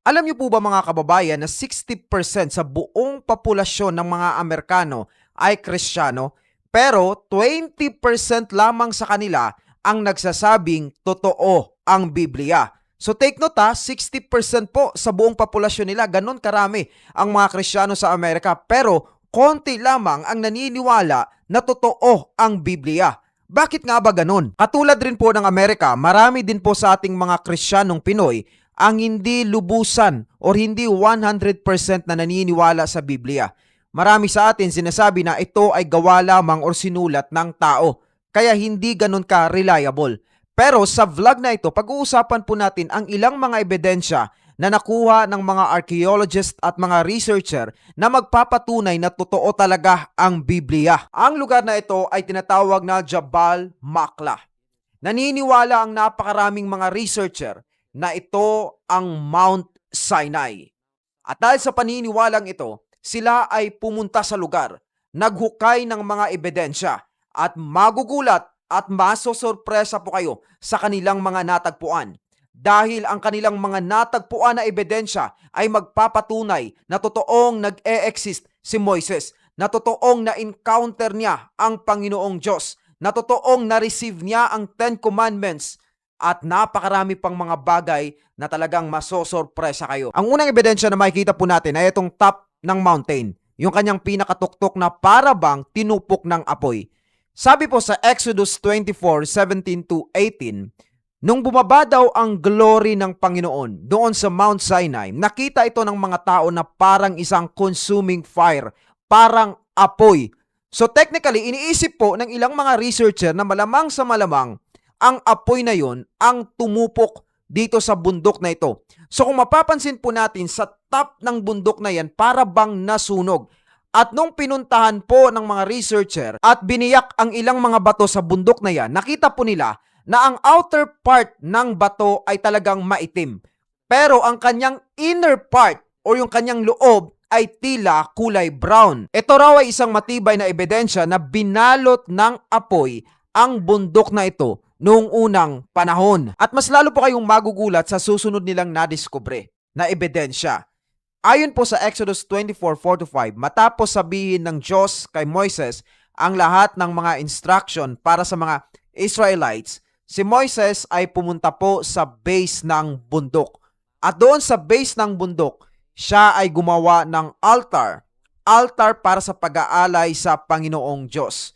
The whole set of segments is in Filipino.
Alam niyo po ba mga kababayan na 60% sa buong populasyon ng mga Amerikano ay Kristiyano, pero 20% lamang sa kanila ang nagsasabing totoo ang Biblia. So take note 60% po sa buong populasyon nila, ganun karami ang mga Kristiyano sa Amerika, pero konti lamang ang naniniwala na totoo ang Biblia. Bakit nga ba ganun? Katulad rin po ng Amerika, marami din po sa ating mga Kristiyanong Pinoy ang hindi lubusan o hindi 100% na naniniwala sa Biblia. Marami sa atin sinasabi na ito ay gawa lamang o sinulat ng tao, kaya hindi ganun ka-reliable. Pero sa vlog na ito, pag-uusapan po natin ang ilang mga ebidensya na nakuha ng mga archaeologist at mga researcher na magpapatunay na totoo talaga ang Biblia. Ang lugar na ito ay tinatawag na Jabal Maqla. Naniniwala ang napakaraming mga researcher na ito ang Mount Sinai. At dahil sa paniniwalang ito, sila ay pumunta sa lugar, naghukay ng mga ebidensya, at magugulat at masosorpresa po kayo sa kanilang mga natagpuan. Dahil ang kanilang mga natagpuan na ebidensya ay magpapatunay na totoong nag-e-exist si Moises, na totoong na-encounter niya ang Panginoong Diyos, na totoong na-receive niya ang 10 Commandments, at napakarami pang mga bagay na talagang masosorpresa kayo. Ang unang ebidensya na makikita po natin ay itong top ng mountain, yung kanyang pinakatuktok na para bang tinupok ng apoy. Sabi po sa Exodus 24:17-18, nung bumaba daw ang glory ng Panginoon doon sa Mount Sinai, nakita ito ng mga tao na parang isang consuming fire, parang apoy. So technically, iniisip po ng ilang mga researcher na malamang sa malamang ang apoy na yon ang tumupok dito sa bundok na ito. So kung mapapansin po natin sa top ng bundok na yan, para bang nasunog. At nung pinuntahan po ng mga researcher at biniyak ang ilang mga bato sa bundok na yan, nakita po nila na ang outer part ng bato ay talagang maitim. Pero ang kanyang inner part o yung kanyang loob ay tila kulay brown. Ito raw ay isang matibay na ebidensya na binalot ng apoy ang bundok na ito noong unang panahon. At mas lalo po kayong magugulat sa susunod nilang nadiskubre na ebidensya. Ayon po sa Exodus 24:4-5, matapos sabihin ng Diyos kay Moises ang lahat ng mga instruction para sa mga Israelites, si Moises ay pumunta po sa base ng bundok. At doon sa base ng bundok, siya ay gumawa ng altar para sa pag-aalay sa Panginoong Diyos.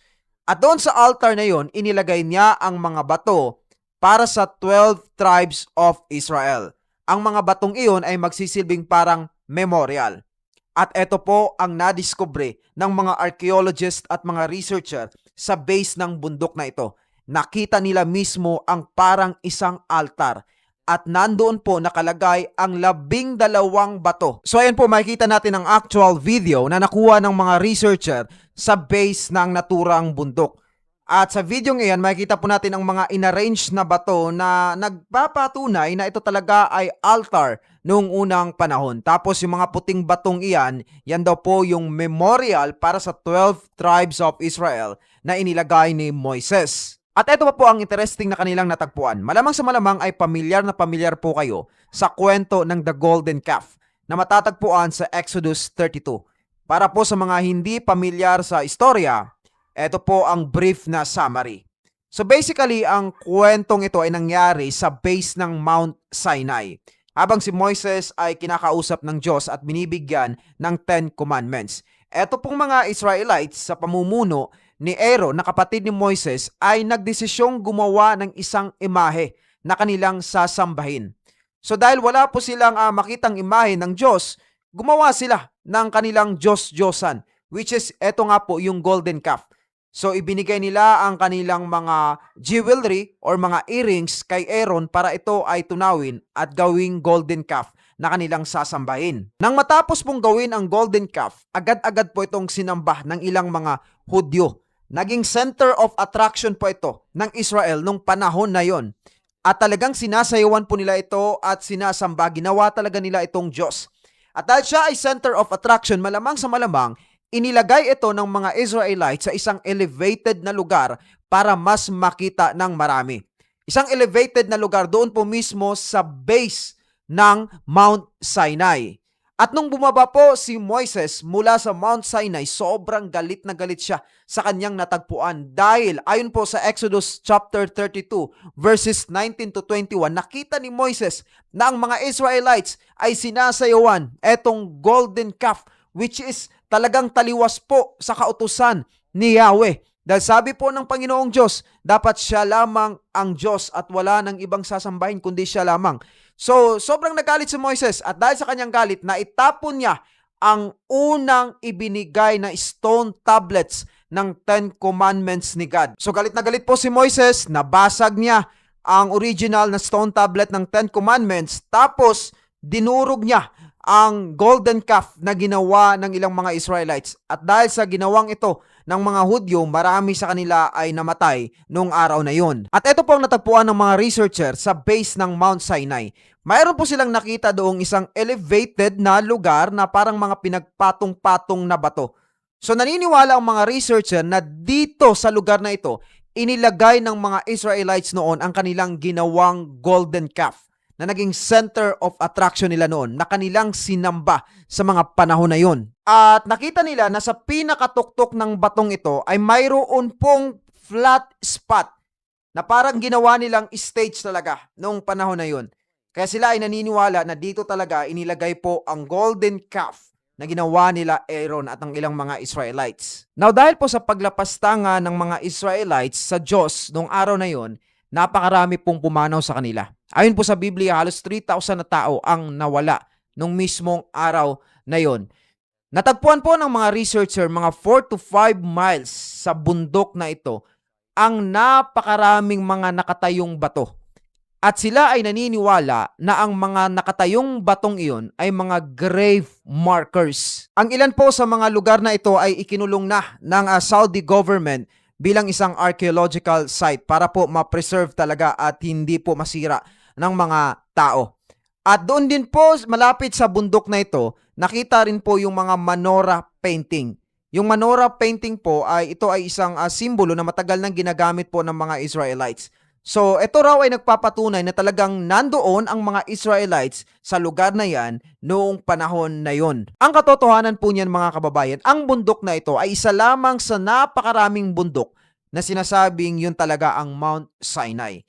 At doon sa altar na yon, inilagay niya ang mga bato para sa 12 tribes of Israel. Ang mga batong iyon ay magsisilbing parang memorial. At ito po ang nadiskubre ng mga archaeologist at mga researcher sa base ng bundok na ito. Nakita nila mismo ang parang isang altar. At nandoon po nakalagay ang 12 bato. So ayan po, makikita natin ang actual video na nakuha ng mga researcher sa base ng naturang bundok. At sa video ngayon, makikita po natin ang mga inarrange na bato na nagpapatunay na ito talaga ay altar noong unang panahon. Tapos yung mga puting batong iyan, yan daw po yung memorial para sa 12 tribes of Israel na inilagay ni Moises. At ito pa po ang interesting na kanilang natagpuan. Malamang sa malamang ay pamilyar na pamilyar po kayo sa kwento ng The Golden Calf na matatagpuan sa Exodus 32. Para po sa mga hindi pamilyar sa istorya, ito po ang brief na summary. So basically, ang kwentong ito ay nangyari sa base ng Mount Sinai, habang si Moises ay kinakausap ng Diyos at binibigyan ng 10 Commandments. Ito pong mga Israelites sa pamumuno ni Aaron na kapatid ni Moises ay nagdesisyong gumawa ng isang imahe na kanilang sasambahin. So dahil wala po silang makitang imahe ng Diyos, gumawa sila ng kanilang Diyos-Diyosan, which is eto nga po yung golden calf. So ibinigay nila ang kanilang mga jewelry or mga earrings kay Aaron para ito ay tunawin at gawing golden calf na kanilang sasambahin. Nang matapos pong gawin ang golden calf, agad-agad po itong sinamba ng ilang mga Hudyo. Naging center of attraction po ito ng Israel nung panahon na yon. At talagang sinasayawan po nila ito at sinasamba. Ginawa talaga nila itong Diyos. At dahil siya ay center of attraction, malamang sa malamang, inilagay ito ng mga Israelites sa isang elevated na lugar para mas makita ng marami. Isang elevated na lugar doon po mismo sa base ng Mount Sinai. At nung bumaba po si Moises mula sa Mount Sinai, sobrang galit na galit siya sa kanyang natagpuan dahil ayon po sa Exodus chapter 32 verses 19 to 21, nakita ni Moises na ang mga Israelites ay sinasayawan etong golden calf, which is talagang taliwas po sa kautusan ni Yahweh. Dahil sabi po ng Panginoong Diyos, dapat siya lamang ang Diyos at wala nang ibang sasambahin kundi siya lamang. So, sobrang nagalit si Moises at dahil sa kanyang galit, naitapon niya ang unang ibinigay na stone tablets ng 10 Commandments ni God. So, galit na galit po si Moises, nabasag niya ang original na stone tablet ng 10 Commandments, tapos dinurog niya ang golden calf na ginawa ng ilang mga Israelites. At dahil sa ginawang ito ng mga Hudyo, marami sa kanila ay namatay noong araw na yun. At ito po ang natagpuan ng mga researcher sa base ng Mount Sinai. Mayroon po silang nakita doong isang elevated na lugar na parang mga pinagpatong-patong na bato. So naniniwala ang mga researcher na dito sa lugar na ito, inilagay ng mga Israelites noon ang kanilang ginawang golden calf na naging center of attraction nila noon, na kanilang sinamba sa mga panahon na yun. At nakita nila na sa pinakatuktok ng batong ito ay mayroon pong flat spot na parang ginawa nilang stage talaga noong panahon na yun. Kaya sila ay naniniwala na dito talaga inilagay po ang golden calf na ginawa nila Aaron at ang ilang mga Israelites. Now dahil po sa paglapastangan ng mga Israelites sa Diyos noong araw na yun, napakarami pong pumanaw sa kanila. Ayon po sa Biblia, halos 3,000 na tao ang nawala nung mismong araw na yon. Natagpuan po ng mga researcher mga 4 to 5 miles sa bundok na ito ang napakaraming mga nakatayong bato. At sila ay naniniwala na ang mga nakatayong batong iyon ay mga grave markers. Ang ilan po sa mga lugar na ito ay ikinulong na ng Saudi government bilang isang archaeological site para po ma-preserve talaga at hindi po masira ng mga tao. At doon din po malapit sa bundok na ito, nakita rin po yung mga Menorah painting. Yung Menorah painting po ay ito ay isang simbolo na matagal nang ginagamit po ng mga Israelites. So, ito raw ay nagpapatunay na talagang nandoon ang mga Israelites sa lugar na yan noong panahon na yon. Ang katotohanan po niyan mga kababayan, ang bundok na ito ay isa lamang sa napakaraming bundok na sinasabing yun talaga ang Mount Sinai.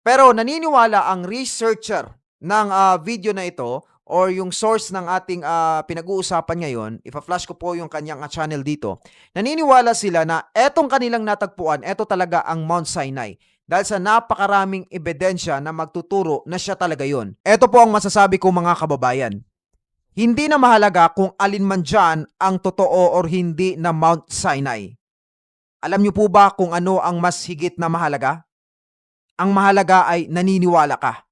Pero naniniwala ang researcher ng video na ito or yung source ng ating pinag-uusapan ngayon, ipa-flash ko po yung kanyang channel dito, naniniwala sila na etong kanilang natagpuan, eto talaga ang Mount Sinai. Dahil sa napakaraming ebidensya na magtuturo na siya talaga yon. Ito po ang masasabi ko mga kababayan. Hindi na mahalaga kung alin man dyan ang totoo or hindi na Mount Sinai. Alam niyo po ba kung ano ang mas higit na mahalaga? Ang mahalaga ay naniniwala ka.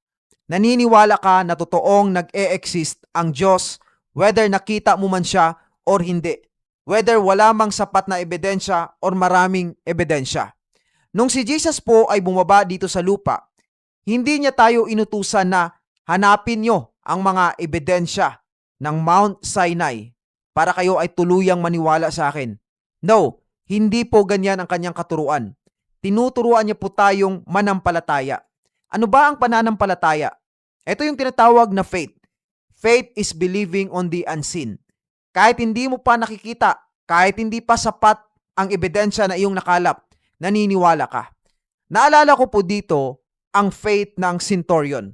Naniniwala ka na totoong nag-e-exist ang Diyos, whether nakita mo man siya or hindi. Whether wala mang sapat na ebidensya or maraming ebidensya. Nung si Jesus po ay bumaba dito sa lupa, hindi niya tayo inutusan na hanapin nyo ang mga ebidensya ng Mount Sinai para kayo ay tuluyang maniwala sa akin. No, hindi po ganyan ang kanyang katuruan. Tinuturuan niya po tayong manampalataya. Ano ba ang pananampalataya? Ito yung tinatawag na faith. Faith is believing on the unseen. Kahit hindi mo pa nakikita, kahit hindi pa sapat ang ebidensya na iyong nakalap, naniniwala ka. Naalala ko po dito ang faith ng centurion,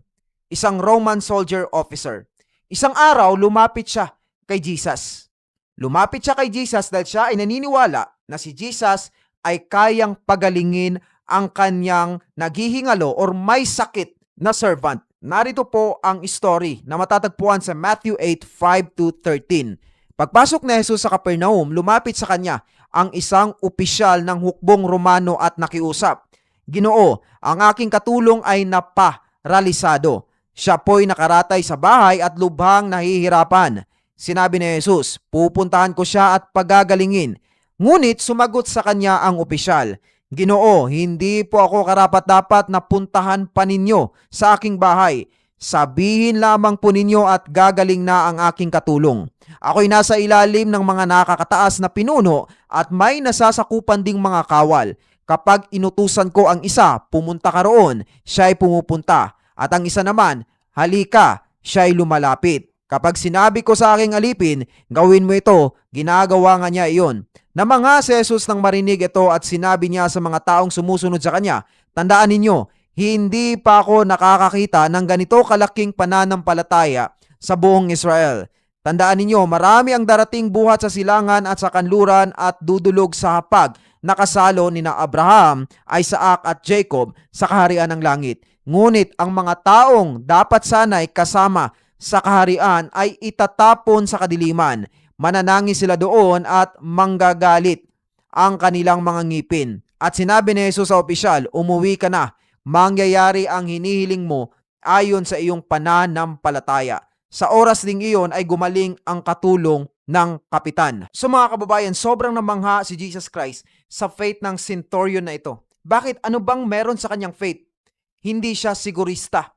isang Roman soldier officer. Isang araw, lumapit siya kay Jesus. Lumapit siya kay Jesus dahil siya ay naniniwala na si Jesus ay kayang pagalingin ang kanyang naghihingalo or may sakit na servant. Narito po ang story na matatagpuan sa Matthew 8:5-13. Pagpasok ni Jesus sa Capernaum, lumapit sa kanya ang isang opisyal ng hukbong Romano at nakiusap. Ginoo, ang aking katulong ay naparalisado. Siya po'y nakaratay sa bahay at lubhang nahihirapan. Sinabi ni Jesus, pupuntahan ko siya at pagagalingin. Ngunit sumagot sa kanya ang opisyal, Ginoo, hindi po ako karapat-dapat na puntahan pa ninyo sa aking bahay. Sabihin lamang po ninyo at gagaling na ang aking katulong. Ako'y nasa ilalim ng mga nakakataas na pinuno at may nasasakupan ding mga kawal. Kapag inutusan ko ang isa, pumunta ka roon, siya ay pumupunta. At ang isa naman, halika, siya'y lumalapit. Kapag sinabi ko sa aking alipin, gawin mo ito, ginagawa nga niya iyon. Namangha si Jesus nang marinig ito at sinabi niya sa mga taong sumusunod sa kanya, tandaan ninyo, hindi pa ako nakakakita ng ganito kalaking pananampalataya sa buong Israel. Tandaan ninyo, marami ang darating buhat sa silangan at sa kanluran at dudulog sa hapag na kasalo ni na Abraham, Isaac at Jacob sa kaharian ng langit. Ngunit ang mga taong dapat sana'y kasama sa kaharian ay itatapon sa kadiliman. Mananangis sila doon at manggagalit ang kanilang mga ngipin. At sinabi ni Jesus sa opisyal, umuwi ka na, mangyayari ang hinihiling mo ayon sa iyong pananampalataya. Sa oras ding iyon ay gumaling ang katulong ng kapitan. So mga kababayan, sobrang namangha si Jesus Christ sa faith ng centurion na ito. Bakit? Ano bang meron sa kanyang faith? Hindi siya sigurista.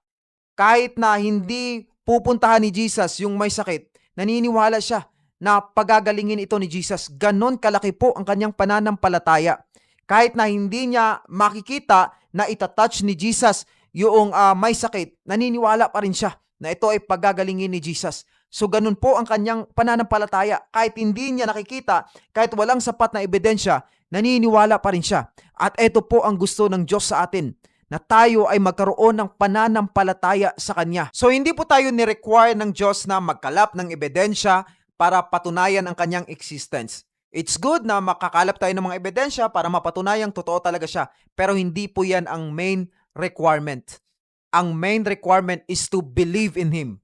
Kahit na hindi pupuntahan ni Jesus yung may sakit, naniniwala siya na pagagalingin ito ni Jesus. Ganon kalaki po ang kanyang pananampalataya. Kahit na hindi niya makikita na itatouch ni Jesus yung may sakit, naniniwala pa rin siya na ito ay pagagalingin ni Jesus. So ganun po ang kanyang pananampalataya. Kahit hindi niya nakikita, kahit walang sapat na ebidensya, naniniwala pa rin siya. At ito po ang gusto ng Diyos sa atin, na tayo ay magkaroon ng pananampalataya sa Kanya. So hindi po tayo ni-require ng Diyos na magkalap ng ebidensya para patunayan ang Kanyang existence. It's good na makakalap tayo ng mga ebidensya para mapatunayang totoo talaga siya. Pero hindi po yan ang main requirement. Ang main requirement is to believe in Him,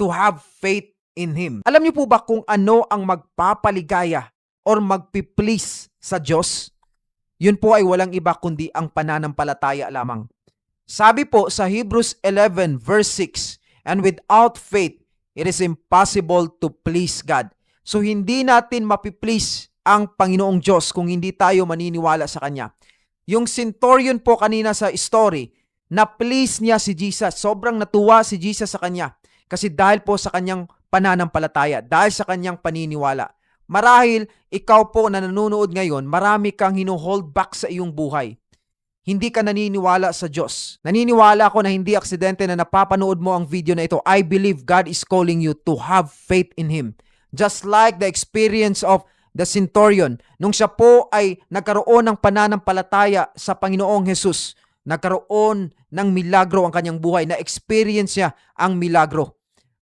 to have faith in Him. Alam niyo po ba kung ano ang magpapaligaya or magpi-please sa Diyos? Yun po ay walang iba kundi ang pananampalataya lamang. Sabi po sa Hebrews 11 verse 6, and without faith, it is impossible to please God. So hindi natin mapiplease ang Panginoong Diyos kung hindi tayo maniniwala sa Kanya. Yung centurion po kanina sa story, na-please niya si Jesus. Sobrang natuwa si Jesus sa Kanya. Kasi dahil po sa Kanyang pananampalataya, dahil sa Kanyang paniniwala. Marahil, ikaw po na nanonood ngayon, marami kang hino-hold back sa iyong buhay. Hindi ka naniniwala sa Diyos. Naniniwala ako na hindi aksidente na napapanood mo ang video na ito. I believe God is calling you to have faith in Him. Just like the experience of the centurion, nung siya po ay nagkaroon ng pananampalataya sa Panginoong Jesus, nagkaroon ng milagro ang kanyang buhay, na-experience niya ang milagro.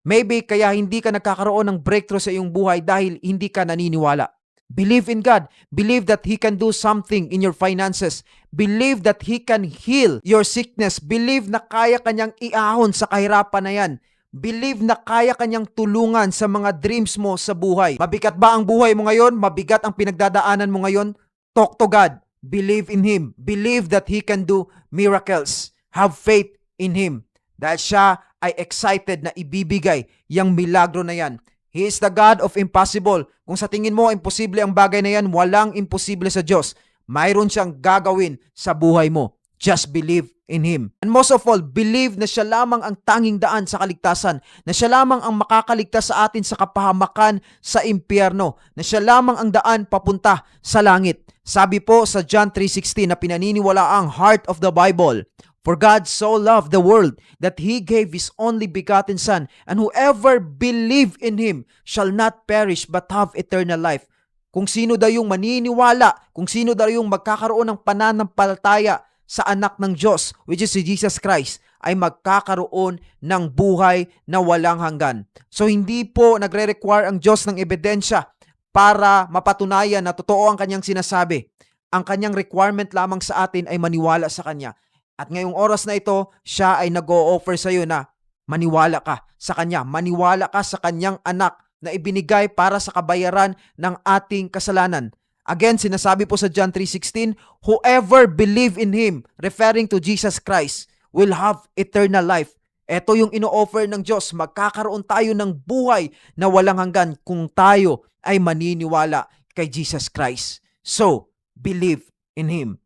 Maybe kaya hindi ka nagkakaroon ng breakthrough sa iyong buhay dahil hindi ka naniniwala. Believe in God. Believe that He can do something in your finances. Believe that He can heal your sickness. Believe na kaya kanyang iahon sa kahirapan na yan. Believe na kaya kanyang tulungan sa mga dreams mo sa buhay. Mabigat ba ang buhay mo ngayon? Mabigat ang pinagdadaanan mo ngayon? Talk to God. Believe in Him. Believe that He can do miracles. Have faith in Him. Dahil siya ay excited na ibibigay yung milagro na yan. He is the God of impossible. Kung sa tingin mo imposible ang bagay na yan, walang imposible sa Diyos. Mayroon siyang gagawin sa buhay mo. Just believe in Him. And most of all, believe na siya lamang ang tanging daan sa kaligtasan, na siya lamang ang makakaligtas sa atin sa kapahamakan sa impyerno, na siya lamang ang daan papunta sa langit. Sabi po sa John 3:16 na pinaniniwala ang heart of the Bible, for God so loved the world that He gave His only begotten Son, and whoever believe in Him shall not perish but have eternal life. Kung sino daw yung maniniwala, kung sino daw yung magkakaroon ng pananampalataya sa anak ng Diyos, which is si Jesus Christ, ay magkakaroon ng buhay na walang hanggan. So hindi po nagre-require ang Diyos ng ebidensya para mapatunayan na totoo ang kanyang sinasabi. Ang kanyang requirement lamang sa atin ay maniwala sa kanya. At ngayong oras na ito, siya ay nag-o-offer sa iyo na maniwala ka sa kanya. Maniwala ka sa kanyang anak na ibinigay para sa kabayaran ng ating kasalanan. Again, sinasabi po sa John 3:16, whoever believe in Him, referring to Jesus Christ, will have eternal life. Ito yung ino-offer ng Diyos. Magkakaroon tayo ng buhay na walang hanggan kung tayo ay maniniwala kay Jesus Christ. So, believe in Him.